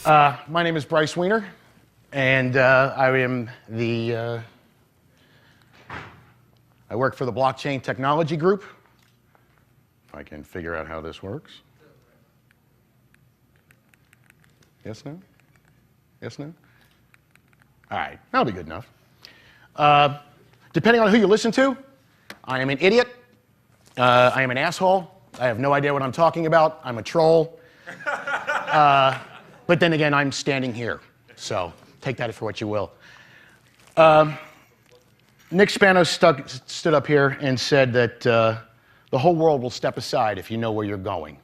My name is Bryce Weiner, and I work for the Blockchain Technology Group. If I can figure out how this works. Yes, no? Yes, no? All right, that'll be good enough. Depending on who you listen to, I am an idiot. I am an asshole. I have no idea what I'm talking about. I'm a troll. But then again, I'm standing here, so take that for what you will. Nick Spano stood up here and said that the whole world will step aside if you know where you're going.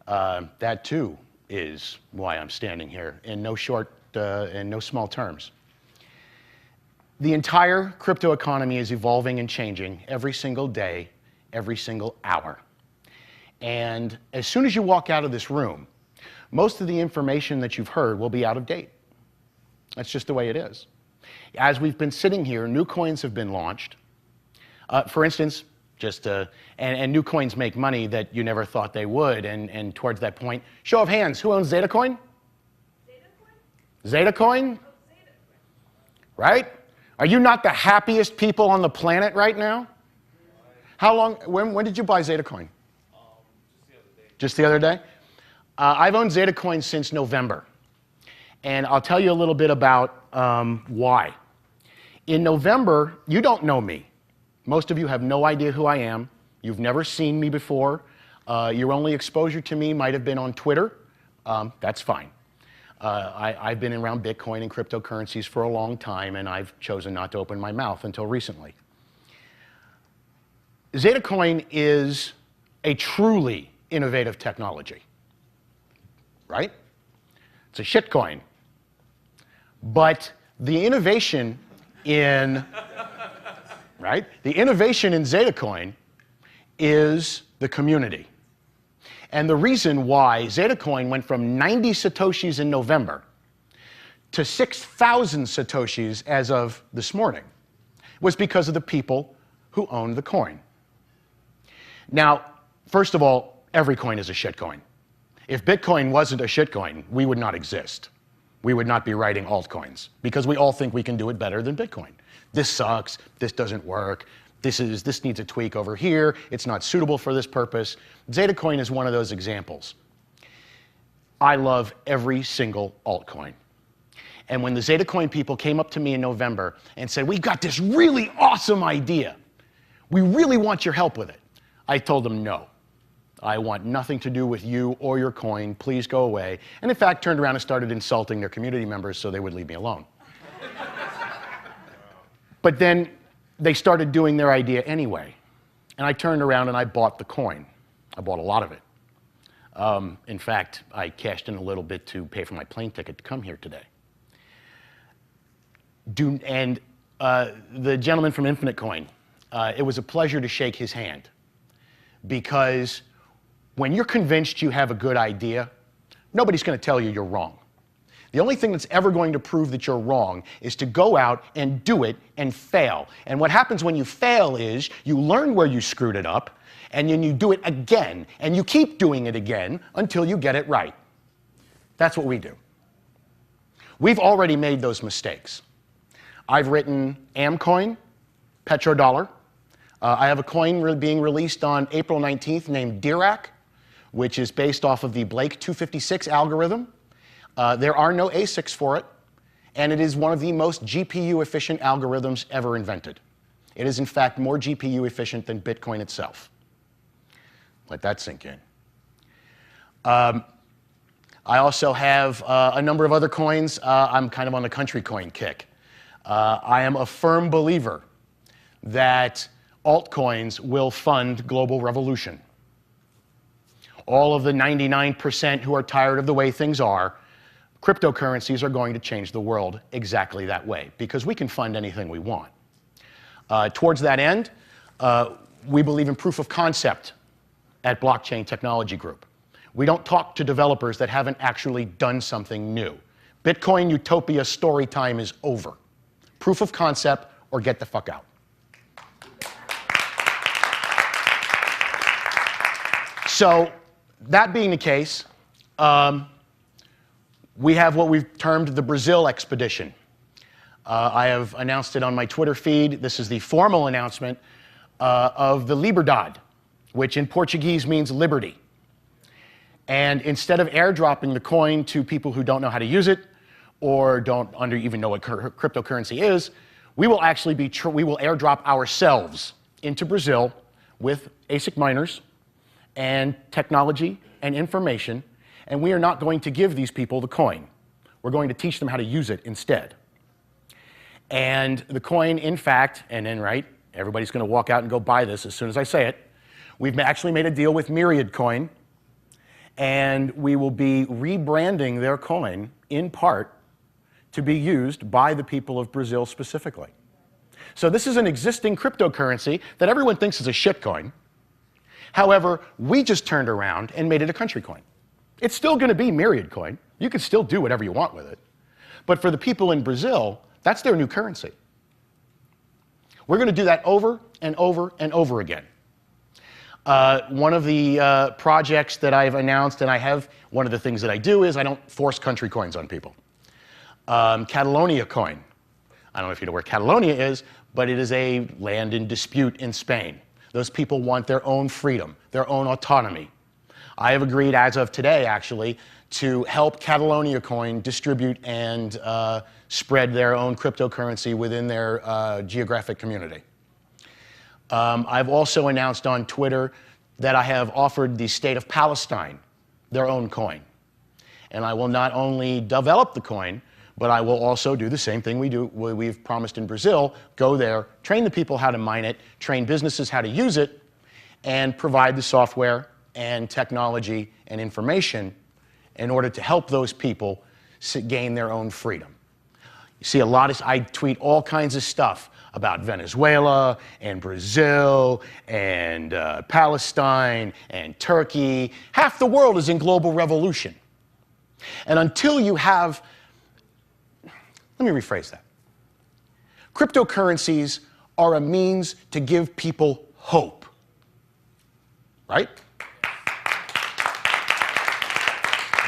That too is why I'm standing here in no small terms. The entire crypto economy is evolving and changing every single day, every single hour. And as soon as you walk out of this room, most of the information that you've heard will be out of date. That's just the way it is. As we've been sitting here, new coins have been launched. For instance, and new coins make money that you never thought they would. And towards that point, show of hands, who owns Zeta Coin? Zeta Coin? Right? Are you not the happiest people on the planet right now? How long, when did you buy Zeta Coin? Just the other day? I've owned Zeta Coin since November, and I'll tell you a little bit about why. In November, you don't know me. Most of you have no idea who I am. You've never seen me before. Your only exposure to me might have been on Twitter. That's fine. I've been around Bitcoin and cryptocurrencies for a long time, and I've chosen not to open my mouth until recently. Zeta Coin is a truly innovative technology. Right? It's a shit coin. But the innovation in, right? The innovation in Zeta Coin is the community. And the reason why Zeta Coin went from 90 Satoshis in November to 6,000 Satoshis as of this morning was because of the people who owned the coin. Now, first of all, every coin is a shit coin. If Bitcoin wasn't a shitcoin, we would not exist. We would not be writing altcoins because we all think we can do it better than Bitcoin. This sucks, this doesn't work, this needs a tweak over here, it's not suitable for this purpose. Zeta Coin is one of those examples. I love every single altcoin. And when the Zeta Coin people came up to me in November and said, "We got this really awesome idea. We really want your help with it," I told them no. I want nothing to do with you or your coin. Please go away. And in fact, turned around and started insulting their community members so they would leave me alone. But then they started doing their idea anyway. And I turned around and I bought the coin. I bought a lot of it. In fact, I cashed in a little bit to pay for my plane ticket to come here today. The gentleman from Infinite Coin, it was a pleasure to shake his hand because when you're convinced you have a good idea, nobody's going to tell you you're wrong. The only thing that's ever going to prove that you're wrong is to go out and do it and fail. And what happens when you fail is you learn where you screwed it up, and then you do it again, and you keep doing it again until you get it right. That's what we do. We've already made those mistakes. I've written Amcoin, Petrodollar. I have a coin being released on April 19th named Dirac, which is based off of the Blake 256 algorithm. There are no ASICs for it, and it is one of the most GPU-efficient algorithms ever invented. It is, in fact, more GPU-efficient than Bitcoin itself. Let that sink in. I also have a number of other coins. I'm kind of on the country coin kick. I am a firm believer that altcoins will fund global revolution. All of the 99% who are tired of the way things are, cryptocurrencies are going to change the world exactly that way because we can fund anything we want. Towards that end, we believe in proof of concept at Blockchain Technology Group. We don't talk to developers that haven't actually done something new. Bitcoin utopia story time is over. Proof of concept or get the fuck out. So, that being the case, We have what we've termed the Brazil expedition. I have announced it on my Twitter feed. This is the formal announcement of the Liberdade, which in Portuguese means liberty. And instead of airdropping the coin to people who don't know how to use it or don't even know what cryptocurrency is, we will actually we will airdrop ourselves into Brazil with ASIC miners and technology and information, and we are not going to give these people the coin. We're going to teach them how to use it instead. And the coin, in fact, and then, right, everybody's going to walk out and go buy this as soon as I say it. We've actually made a deal with Myriad Coin, and we will be rebranding their coin in part to be used by the people of Brazil specifically. So this is an existing cryptocurrency that everyone thinks is a shitcoin. However, we just turned around and made it a country coin. It's still going to be Myriad Coin. You can still do whatever you want with it. But for the people in Brazil, that's their new currency. We're going to do that over and over and over again. One of the projects that I've announced, and one of the things that I do is I don't force country coins on people. Catalonia coin. I don't know if you know where Catalonia is, but it is a land in dispute in Spain. Those people want their own freedom, their own autonomy. I have agreed, as of today, actually, to help Catalonia coin distribute and spread their own cryptocurrency within their geographic community. I've also announced on Twitter that I have offered the state of Palestine their own coin. And I will not only develop the coin, but I will also do the same thing we've promised in Brazil, go there, train the people how to mine it, train businesses how to use it, and provide the software and technology and information in order to help those people gain their own freedom. You see I tweet all kinds of stuff about Venezuela and Brazil and Palestine and Turkey. Half the world is in global revolution. And until you have, let me rephrase that. Cryptocurrencies are a means to give people hope, right?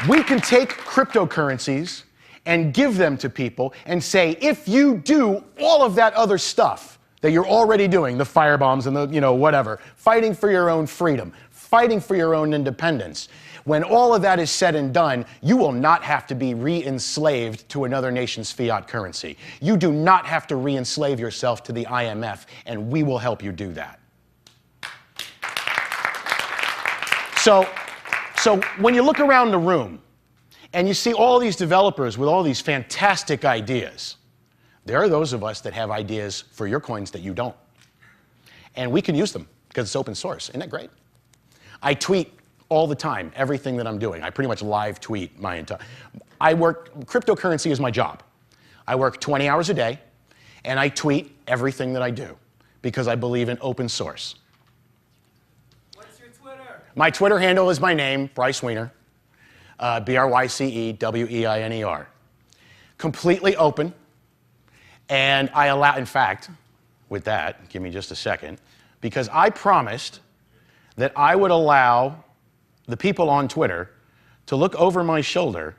We can take cryptocurrencies and give them to people and say, if you do all of that other stuff that you're already doing, the firebombs and the, whatever, fighting for your own freedom, fighting for your own independence, when all of that is said and done, you will not have to be re-enslaved to another nation's fiat currency. You do not have to re-enslave yourself to the IMF, and we will help you do that. So when you look around the room and you see all these developers with all these fantastic ideas, there are those of us that have ideas for your coins that you don't. And we can use them because it's open source. Isn't that great? I tweet all the time, everything that I'm doing. I pretty much live tweet my entire... Cryptocurrency is my job. I work 20 hours a day, and I tweet everything that I do because I believe in open source. What's your Twitter? My Twitter handle is my name, Bryce Weiner, BryceWeiner. Completely open, and I allow, in fact, with that, give me just a second, because I promised that I would allow the people on Twitter to look over my shoulder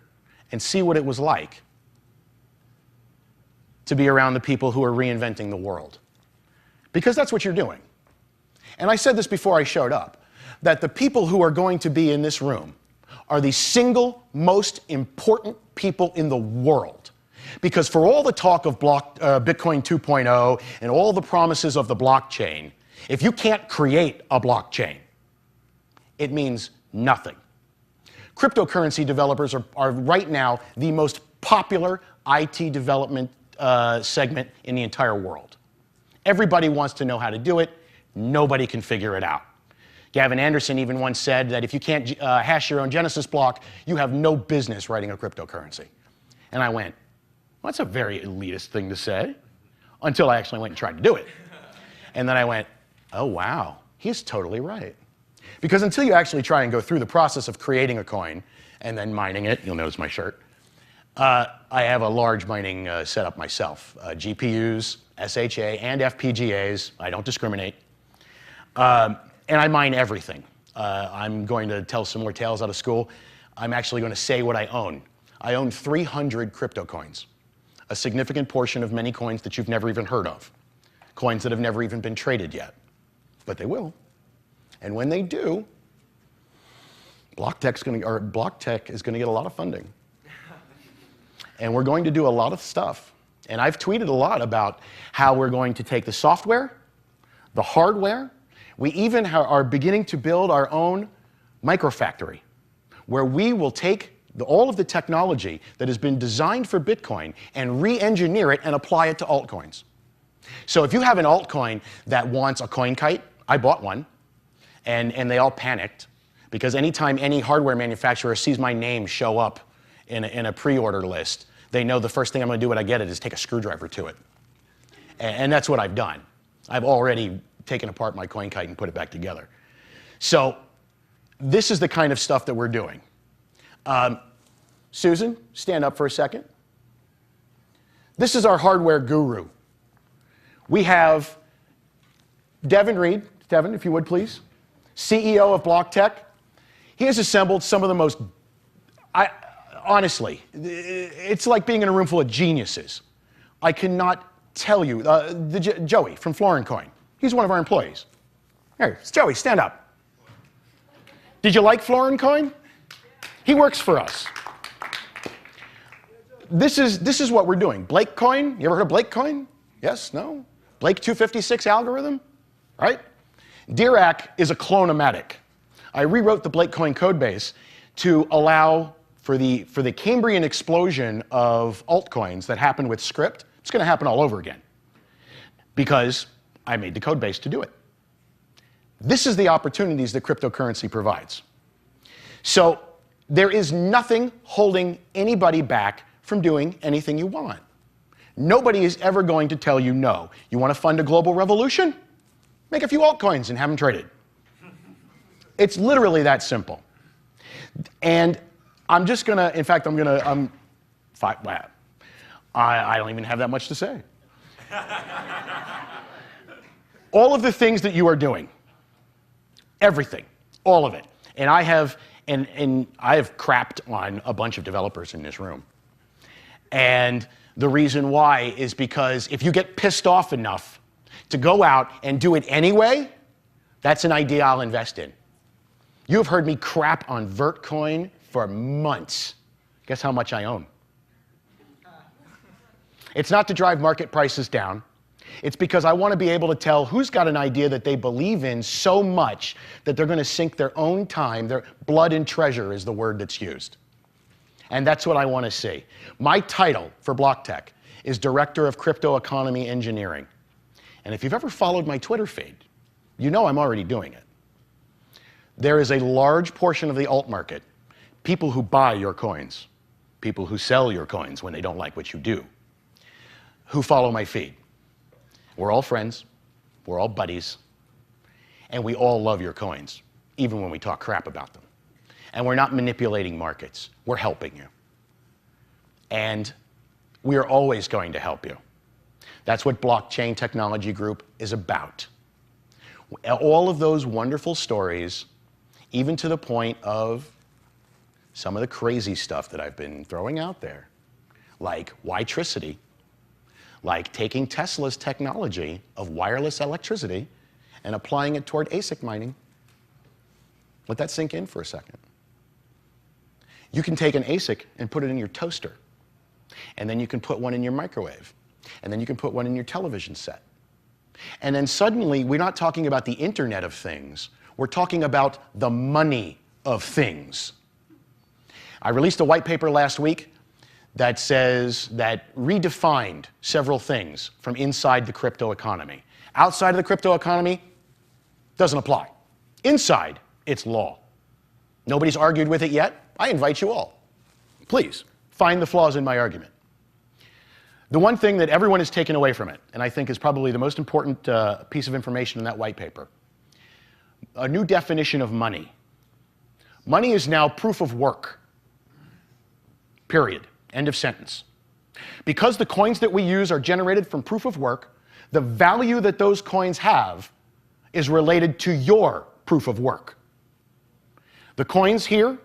and see what it was like to be around the people who are reinventing the world. Because that's what you're doing. And I said this before I showed up, that the people who are going to be in this room are the single most important people in the world. Because for all the talk of Bitcoin 2.0 and all the promises of the blockchain, if you can't create a blockchain, it means nothing. Cryptocurrency developers are right now the most popular IT development segment in the entire world. Everybody wants to know how to do it. Nobody can figure it out. Gavin Anderson even once said that if you can't hash your own Genesis block, you have no business writing a cryptocurrency. And I went, well, that's a very elitist thing to say, until I actually went and tried to do it. And then I went, oh, wow, he's totally right. Because until you actually try and go through the process of creating a coin and then mining it, you'll notice my shirt, I have a large mining setup myself. GPUs, SHA, and FPGAs. I don't discriminate. And I mine everything. I'm going to tell some more tales out of school. I'm actually going to say what I own. I own 300 crypto coins, a significant portion of many coins that you've never even heard of, coins that have never even been traded yet, but they will. And when they do, BlockTech is going to get a lot of funding. And we're going to do a lot of stuff. And I've tweeted a lot about how we're going to take the software, the hardware. We even are beginning to build our own microfactory, where we will take all of the technology that has been designed for Bitcoin and re-engineer it and apply it to altcoins. So if you have an altcoin that wants a coin kite, I bought one, and they all panicked, because anytime any hardware manufacturer sees my name show up in a pre-order list, they know the first thing I'm going to do when I get it is take a screwdriver to it. And that's what I've done. I've already taken apart my coin kite and put it back together. So this is the kind of stuff that we're doing. Susan, stand up for a second. This is our hardware guru. We have Devin Reed. Devin, if you would please. CEO of BlockTech. He has assembled some of the most, honestly, it's like being in a room full of geniuses. I cannot tell you. Joey from Florin Coin. He's one of our employees. Here, Joey, stand up. Did you like Florin Coin? He works for us. This is what we're doing. Blake Coin. You ever heard of Blake Coin? Yes? No? Blake 256 algorithm? Right? Dirac is a clone-o-matic. I rewrote the Blake Coin codebase to allow for the Cambrian explosion of altcoins that happened with script. It's going to happen all over again, because I made the codebase to do it. This is the opportunities that cryptocurrency provides. So there is nothing holding anybody back from doing anything you want. Nobody is ever going to tell you no. You want to fund a global revolution? Make a few altcoins and have them traded. It's literally that simple. And I'm just going to, in fact, I don't even have that much to say. All of the things that you are doing, everything, all of it. And I have crapped on a bunch of developers in this room. And the reason why is because if you get pissed off enough to go out and do it anyway, that's an idea I'll invest in. You have heard me crap on Vertcoin for months. Guess how much I own? It's not to drive market prices down. It's because I want to be able to tell who's got an idea that they believe in so much that they're going to sink their own time, their blood and treasure is the word that's used. And that's what I want to see. My title for BlockTech is Director of Crypto Economy Engineering. And if you've ever followed my Twitter feed, you know I'm already doing it. There is a large portion of the alt market, people who buy your coins, people who sell your coins when they don't like what you do, who follow my feed. We're all friends, we're all buddies, and we all love your coins, even when we talk crap about them. And we're not manipulating markets, we're helping you. And we are always going to help you. That's what Blockchain Technology Group is about. All of those wonderful stories, even to the point of some of the crazy stuff that I've been throwing out there, like Witricity, like taking Tesla's technology of wireless electricity and applying it toward ASIC mining. Let that sink in for a second. You can take an ASIC and put it in your toaster, and then you can put one in your microwave, and then you can put one in your television set. And then suddenly, we're not talking about the Internet of Things, we're talking about the money of things. I released a white paper last week that redefined several things from inside the crypto economy. Outside of the crypto economy, doesn't apply. Inside, it's law. Nobody's argued with it yet. I invite you all. Please, find the flaws in my argument. The one thing that everyone has taken away from it, and I think is probably the most important piece of information in that white paper, a new definition of money. Money is now proof of work. Period. End of sentence. Because the coins that we use are generated from proof of work, the value that those coins have is related to your proof of work. The coins here,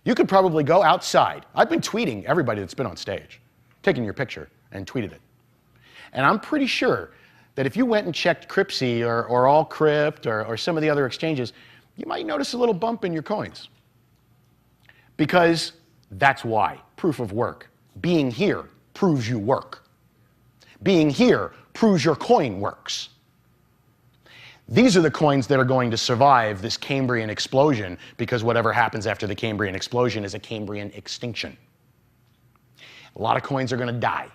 You could probably go outside. I've been tweeting everybody that's been on stage, taking your picture and tweeted it. And I'm pretty sure that if you went and checked Cryptsy or Allcrypt or some of the other exchanges, you might notice a little bump in your coins. Because that's why. Proof of work. Being here proves you work. Being here proves your coin works. These are the coins that are going to survive this Cambrian explosion, because whatever happens after the Cambrian explosion is a Cambrian extinction. A lot of coins are going to die.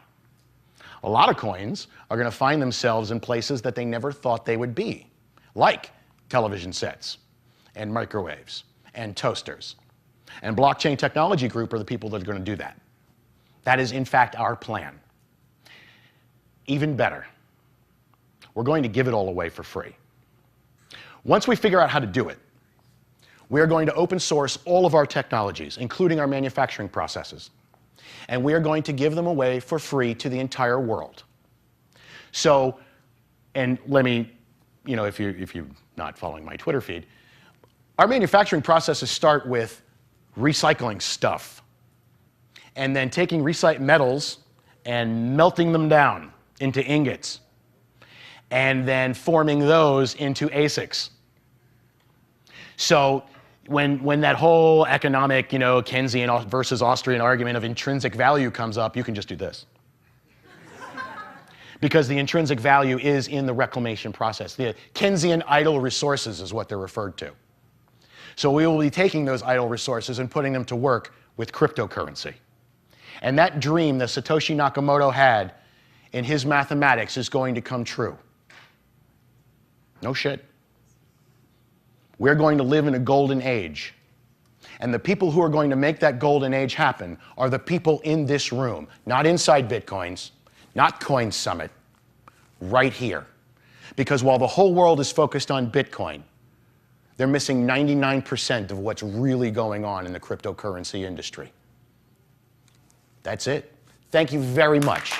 A lot of coins are going to find themselves in places that they never thought they would be, like television sets and microwaves and toasters. And Blockchain Technology Group are the people that are going to do that. That is, in fact, our plan. Even better, we're going to give it all away for free. Once we figure out how to do it, we are going to open source all of our technologies, including our manufacturing processes. And we are going to give them away for free to the entire world. So, and let me, if you're not following my Twitter feed, our manufacturing processes start with recycling stuff and then taking recycled metals and melting them down into ingots and then forming those into ASICs. So when that whole economic, Keynesian versus Austrian argument of intrinsic value comes up, you can just do this. Because the intrinsic value is in the reclamation process. The Keynesian idle resources is what they're referred to. So we will be taking those idle resources and putting them to work with cryptocurrency. And that dream that Satoshi Nakamoto had in his mathematics is going to come true. No shit. We're going to live in a golden age. And the people who are going to make that golden age happen are the people in this room, not inside Bitcoins, not Coin Summit, right here. Because while the whole world is focused on Bitcoin, they're missing 99% of what's really going on in the cryptocurrency industry. That's it. Thank you very much.